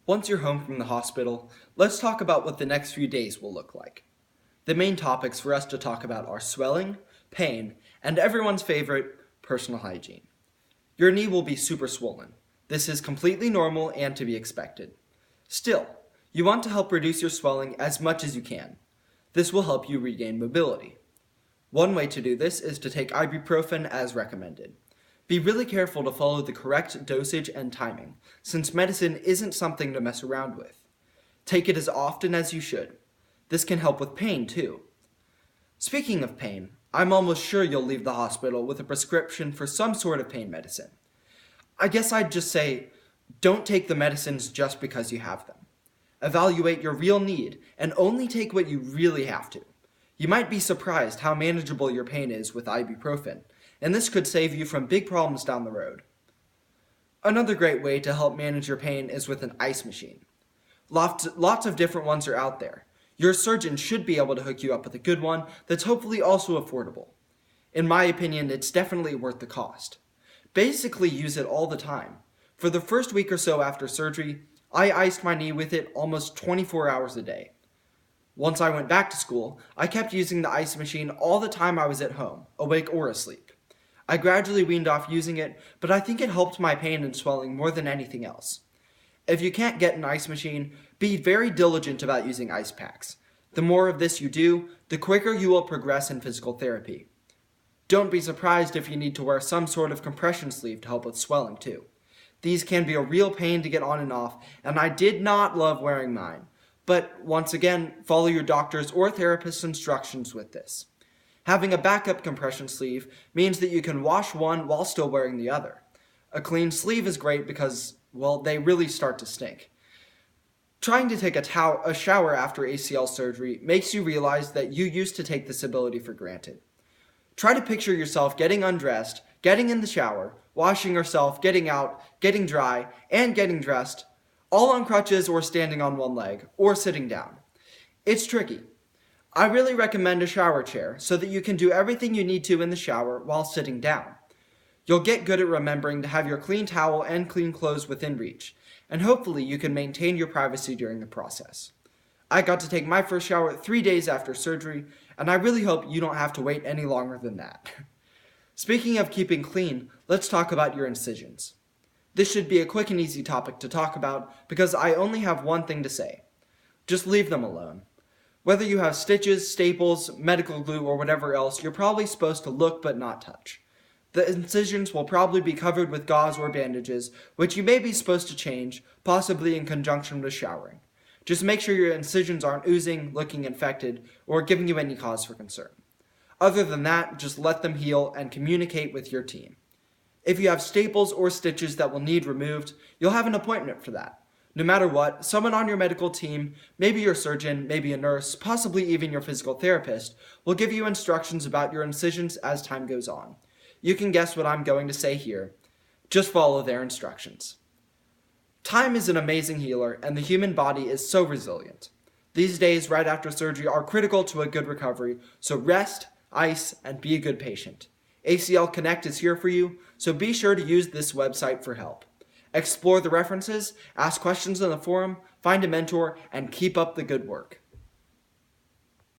Once you're home from the hospital, let's talk about what the next few days will look like. The main topics for us to talk about are swelling, pain, and everyone's favorite, personal hygiene. Your knee will be super swollen. This is completely normal and to be expected. Still, you want to help reduce your swelling as much as you can. This will help you regain mobility. One way to do this is to take ibuprofen as recommended. Be really careful to follow the correct dosage and timing, since medicine isn't something to mess around with. Take it as often as you should. This can help with pain too. Speaking of pain, I'm almost sure you'll leave the hospital with a prescription for some sort of pain medicine. I guess I'd just say, don't take the medicines just because you have them. Evaluate your real need and only take what you really have to. You might be surprised how manageable your pain is with ibuprofen, and this could save you from big problems down the road. Another great way to help manage your pain is with an ice machine. Lots of different ones are out there. Your surgeon should be able to hook you up with a good one that's hopefully also affordable. In my opinion, it's definitely worth the cost. Basically use it all the time. For the first week or so after surgery, I iced my knee with it almost 24 hours a day. Once I went back to school, I kept using the ice machine all the time I was at home, awake or asleep. I gradually weaned off using it, but I think it helped my pain and swelling more than anything else. If you can't get an ice machine, be very diligent about using ice packs. The more of this you do, the quicker you will progress in physical therapy. Don't be surprised if you need to wear some sort of compression sleeve to help with swelling too. These can be a real pain to get on and off, and I did not love wearing mine. But once again, follow your doctor's or therapist's instructions with this. Having a backup compression sleeve means that you can wash one while still wearing the other. A clean sleeve is great because, well, they really start to stink. Trying to take a shower after ACL surgery makes you realize that you used to take this ability for granted. Try to picture yourself getting undressed, getting in the shower, washing yourself, getting out, getting dry, and getting dressed, all on crutches or standing on one leg, or sitting down. It's tricky. I really recommend a shower chair so that you can do everything you need to in the shower while sitting down. You'll get good at remembering to have your clean towel and clean clothes within reach, and hopefully you can maintain your privacy during the process. I got to take my first shower 3 days after surgery, and I really hope you don't have to wait any longer than that. Speaking of keeping clean, let's talk about your incisions. This should be a quick and easy topic to talk about because I only have one thing to say. Just leave them alone. Whether you have stitches, staples, medical glue, or whatever else, you're probably supposed to look but not touch. The incisions will probably be covered with gauze or bandages, which you may be supposed to change, possibly in conjunction with showering. Just make sure your incisions aren't oozing, looking infected, or giving you any cause for concern. Other than that, just let them heal and communicate with your team. If you have staples or stitches that will need removed, you'll have an appointment for that. No matter what, someone on your medical team, maybe your surgeon, maybe a nurse, possibly even your physical therapist, will give you instructions about your incisions as time goes on. You can guess what I'm going to say here. Just follow their instructions. Time is an amazing healer, and the human body is so resilient. These days right after surgery are critical to a good recovery, so rest, ice, and be a good patient. ACL Connect is here for you, so be sure to use this website for help. Explore the references, ask questions in the forum, find a mentor, and keep up the good work.